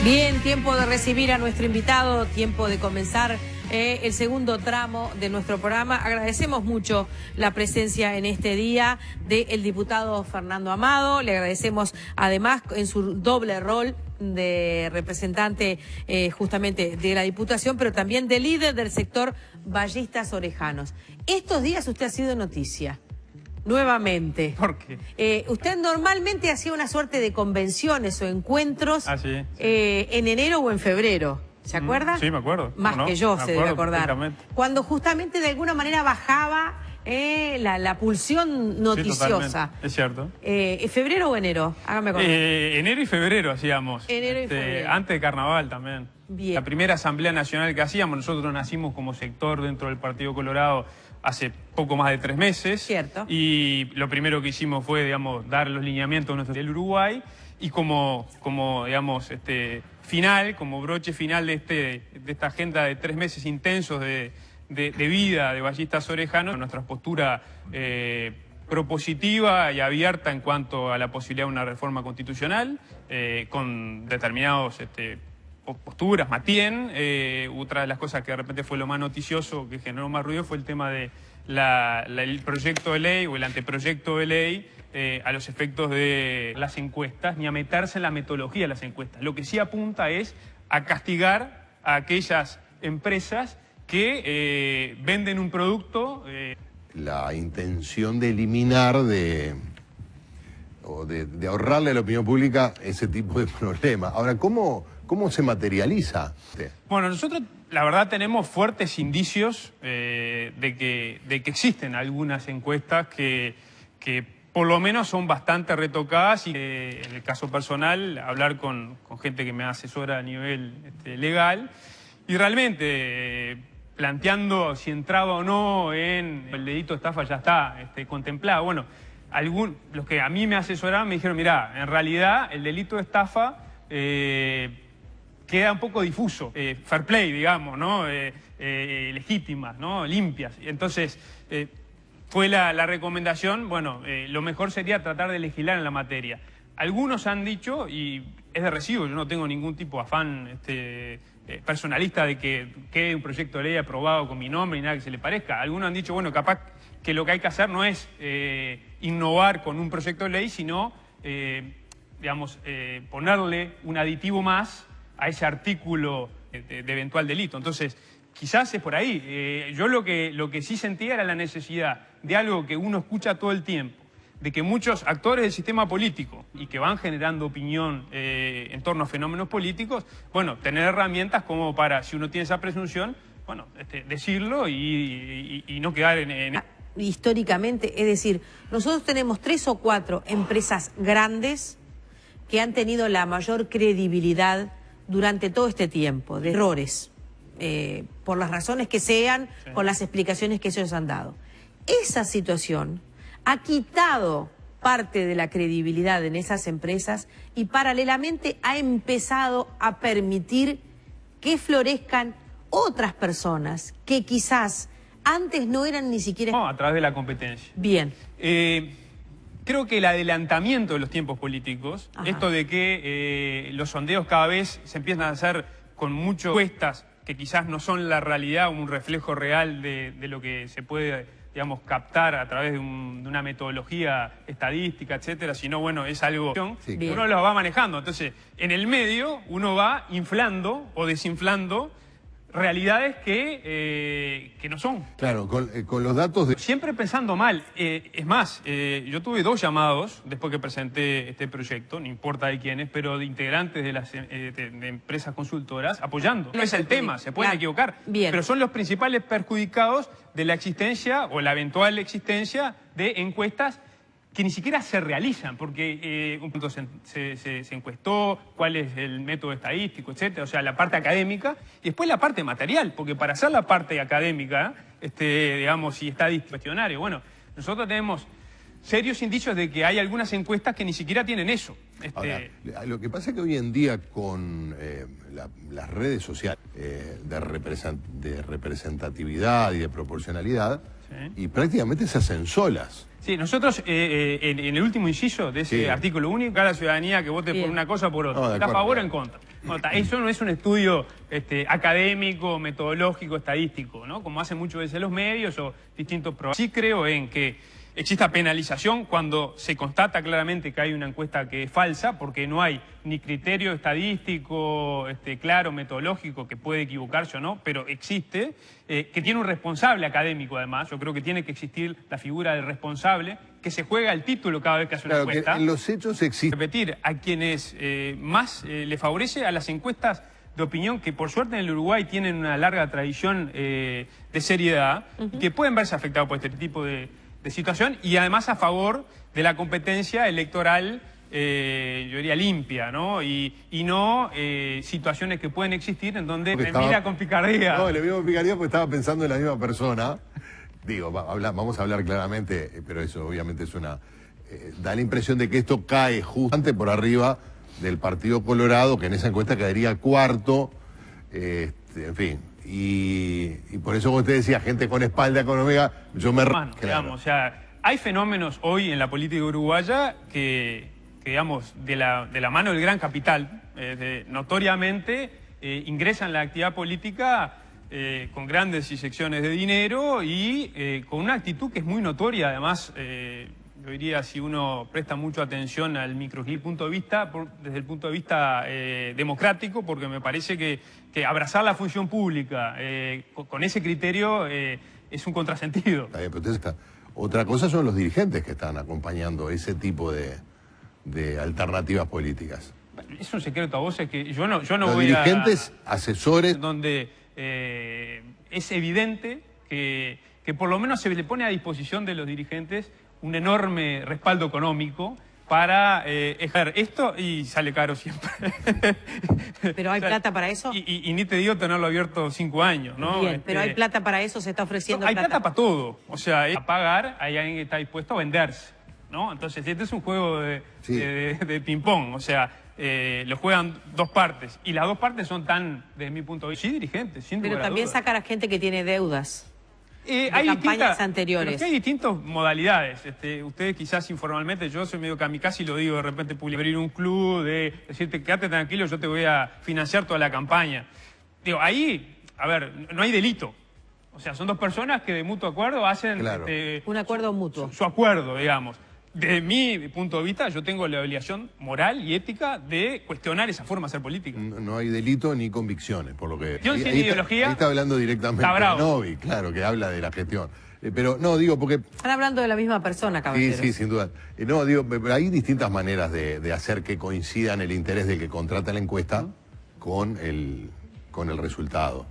Bien, tiempo de recibir a nuestro invitado, tiempo de comenzar el segundo tramo de nuestro programa. Agradecemos mucho la presencia en este día del diputado Fernando Amado. Le agradecemos además en su doble rol de representante justamente de la Diputación, pero también de líder del sector Ballistas Orejanos. Estos días usted ha sido noticia. Nuevamente. ¿Por qué? Usted normalmente hacía una suerte de convenciones o encuentros sí. En enero o en febrero. ¿Se acuerda? Sí, me acuerdo. Más que yo se debe acordar. Cuando justamente de alguna manera bajaba la pulsión noticiosa. Sí, es cierto. ¿Febrero o enero? Hágame acordar. Enero y febrero hacíamos. Enero y febrero. Antes de Carnaval también. Bien. La primera asamblea nacional que hacíamos, nosotros nacimos como sector dentro del Partido Colorado hace poco más de 3 meses. Cierto. Y lo primero que hicimos fue, digamos, dar los lineamientos del Uruguay y como digamos, final, como broche final de esta agenda de 3 meses intensos de vida de Ballistas Orejanos, nuestra postura propositiva y abierta en cuanto a la posibilidad de una reforma constitucional, con determinados posturas, Matien. Otra de las cosas que de repente fue lo más noticioso, que generó más ruido, fue el tema de el proyecto de ley o el anteproyecto de ley a los efectos de las encuestas, ni a meterse en la metodología de las encuestas. Lo que sí apunta es a castigar a aquellas empresas que venden un producto. La intención de eliminar, de ahorrarle a la opinión pública ese tipo de problema. Ahora, ¿cómo se materializa? Bueno, nosotros la verdad tenemos fuertes indicios de que existen algunas encuestas que por lo menos son bastante retocadas y en el caso personal hablar con gente que me asesora a nivel legal y realmente planteando si entraba o no en el delito de estafa ya está contemplado. Bueno, los que a mí me asesoraban me dijeron, mirá, en realidad el delito de estafa queda un poco difuso, fair play, digamos, ¿no? Legítimas, ¿no? Limpias. Entonces, fue la recomendación, bueno, lo mejor sería tratar de legislar en la materia. Algunos han dicho, y es de recibo, yo no tengo ningún tipo de afán personalista de que quede un proyecto de ley aprobado con mi nombre y nada que se le parezca. Algunos han dicho, bueno, capaz que lo que hay que hacer no es innovar con un proyecto de ley, sino, digamos, ponerle un aditivo más a ese artículo de eventual delito. Entonces, quizás es por ahí. Yo lo que sí sentía era la necesidad de algo que uno escucha todo el tiempo, de que muchos actores del sistema político y que van generando opinión en torno a fenómenos políticos, bueno, tener herramientas como para, si uno tiene esa presunción, bueno, decirlo y no quedar en... Históricamente, es decir, nosotros tenemos 3 o 4 empresas grandes que han tenido la mayor credibilidad durante todo este tiempo, de errores, por las razones que sean, sí, con las explicaciones que ellos han dado. Esa situación ha quitado parte de la credibilidad en esas empresas y paralelamente ha empezado a permitir que florezcan otras personas que quizás antes no eran ni siquiera... No, a través de la competencia. Bien. Creo que el adelantamiento de los tiempos políticos, ajá, esto de que los sondeos cada vez se empiezan a hacer con muchas encuestas que quizás no son la realidad o un reflejo real de lo que se puede, digamos, captar a través de una metodología estadística, etcétera, sino, bueno, es algo sí, que uno lo va manejando. Entonces, en el medio uno va inflando o desinflando realidades que no son. Claro, con los datos de... Siempre pensando mal. Es más, yo tuve 2 llamados después que presenté este proyecto, no importa de quiénes, pero de integrantes de las de empresas consultoras apoyando. No es el tema, se pueden equivocar, bien, pero son los principales perjudicados de la existencia o la eventual existencia de encuestas que ni siquiera se realizan, porque un punto se encuestó, cuál es el método estadístico, etcétera, o sea, la parte académica, y después la parte material, porque para hacer la parte académica, digamos, y estadística, cuestionario, bueno, nosotros tenemos serios indicios de que hay algunas encuestas que ni siquiera tienen eso. Ahora, lo que pasa es que hoy en día con las redes sociales de representatividad y de proporcionalidad, sí, y prácticamente se hacen solas. Sí, nosotros en el último inciso de ese artículo único, cada ciudadanía que vote por una cosa o por otra, ¿está a favor o en contra? No, eso no es un estudio académico, metodológico, estadístico, ¿no? Como hacen muchas veces los medios o distintos programas. Sí creo en que exista penalización cuando se constata claramente que hay una encuesta que es falsa, porque no hay ni criterio estadístico claro, metodológico, que puede equivocarse o no, pero existe, que tiene un responsable académico además. Yo creo que tiene que existir la figura del responsable, que se juega el título cada vez que hace una encuesta. Que en los hechos existe. Repetir a quienes más le favorece a las encuestas de opinión, que por suerte en el Uruguay tienen una larga tradición de seriedad, que pueden verse afectados por este tipo de situación, y además a favor de la competencia electoral, yo diría limpia, ¿no? Y no situaciones que pueden existir en donde me mira con picardía. No, le miro con picardía porque estaba pensando en la misma persona. Digo, vamos a hablar claramente, pero eso obviamente es una... da la impresión de que esto cae justamente por arriba del Partido Colorado, que en esa encuesta caería cuarto, en fin. Y por eso usted decía, gente con espalda económica, yo me... Digamos, o sea, hay fenómenos hoy en la política uruguaya que digamos, de la mano del gran capital, notoriamente ingresan en la actividad política con grandes inyecciones de dinero y con una actitud que es muy notoria, además... yo diría, si uno presta mucha atención al punto de vista, desde el punto de vista democrático, porque me parece que abrazar la función pública con ese criterio es un contrasentido. Está bien, pero otra cosa son los dirigentes que están acompañando ese tipo de alternativas políticas. Es un secreto a voces que yo no los voy a... Los dirigentes, asesores... Donde es evidente que por lo menos se le pone a disposición de los dirigentes un enorme respaldo económico para ejercer esto, y sale caro siempre. ¿Pero hay plata para eso? Y ni te digo tenerlo abierto 5 años, ¿no? Bien, pero hay plata para eso, se está ofreciendo hay plata para todo. O sea, a pagar, hay alguien que está dispuesto a venderse, ¿no? Entonces, este es un juego de ping-pong. O sea, lo juegan dos partes. Y las dos partes son tan, desde mi punto de vista, sí, dirigentes, sin Pero lugar a también dudas. sacar a gente que tiene deudas. Hay campañas anteriores. Pero hay distintas modalidades. Ustedes quizás informalmente, yo soy medio kamikaze y lo digo de repente, abrir un club, de decirte, quédate tranquilo, yo te voy a financiar toda la campaña. Digo, ahí, a ver, no hay delito. O sea, son dos personas que de mutuo acuerdo hacen... Claro. Un acuerdo mutuo. Su acuerdo, digamos. Desde mi punto de vista, yo tengo la obligación moral y ética de cuestionar esa forma de hacer política. No hay delito ni convicciones, por lo que... Sin ideología... Ahí está hablando directamente de Novi, claro, que habla de la gestión. Pero no, digo, porque... Están hablando de la misma persona, caballero. Sí, sin duda. No, digo, hay distintas maneras de hacer que coincidan el interés del que contrata la encuesta con el resultado.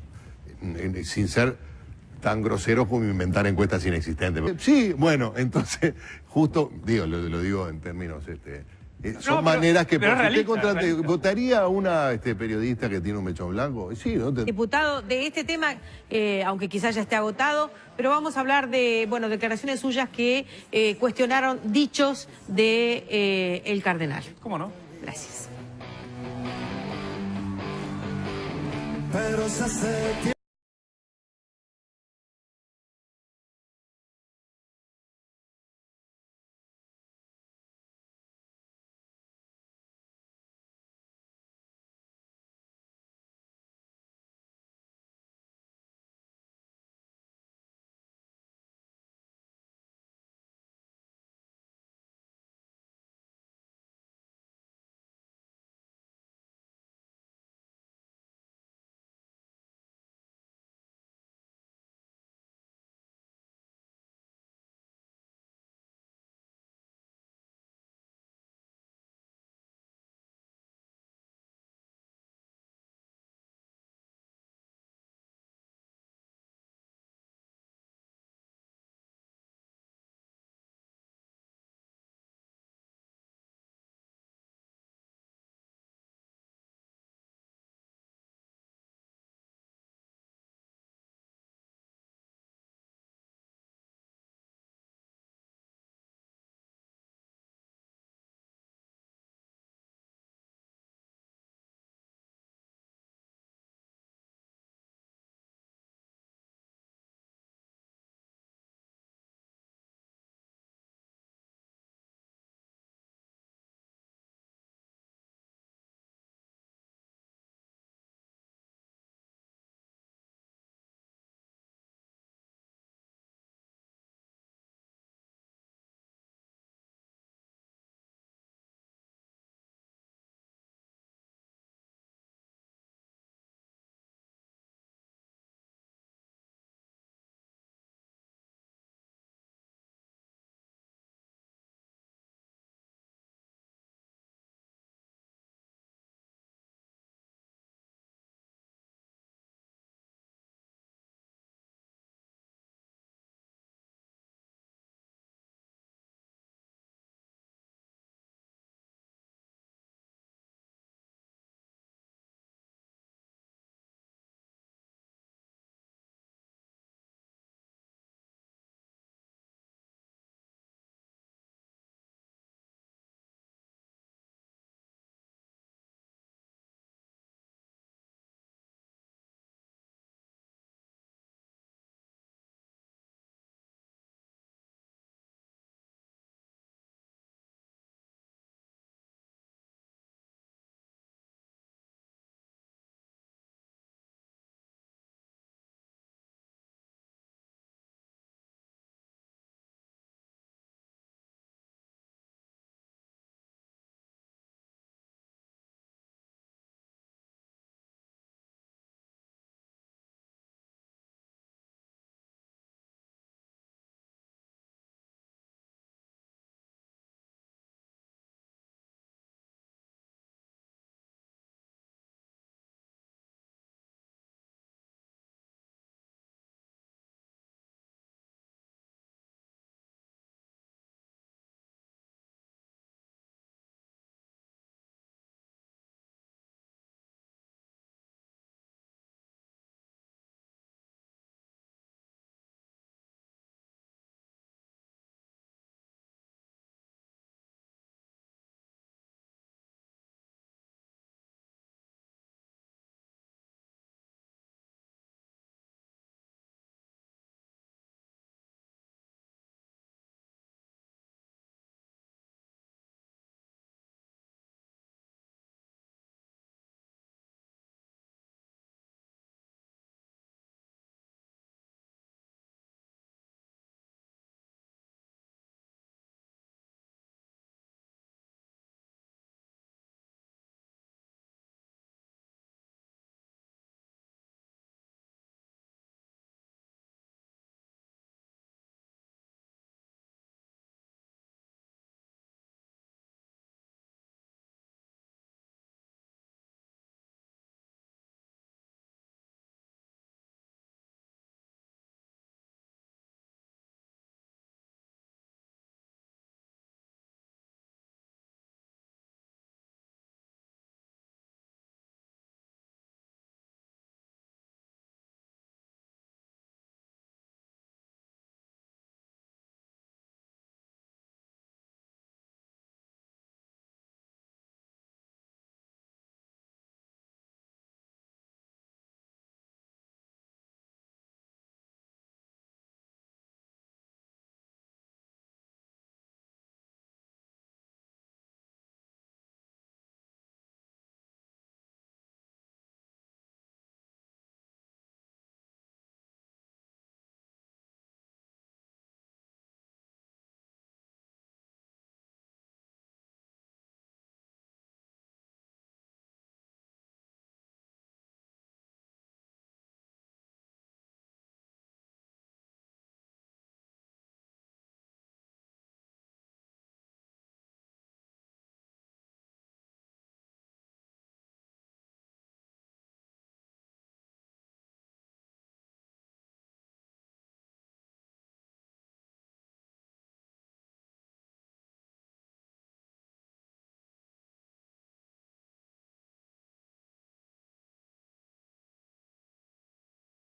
Sin ser tan grosero como inventar encuestas inexistentes. Sí, bueno, entonces, justo, digo, lo digo en términos, son maneras que... Pero usted ¿votaría a una periodista que tiene un mechón blanco? Sí, ¿no? Diputado, de este tema, aunque quizás ya esté agotado, pero vamos a hablar de, bueno, declaraciones suyas que cuestionaron dichos de el cardenal. ¿Cómo no? Gracias. Pero se hace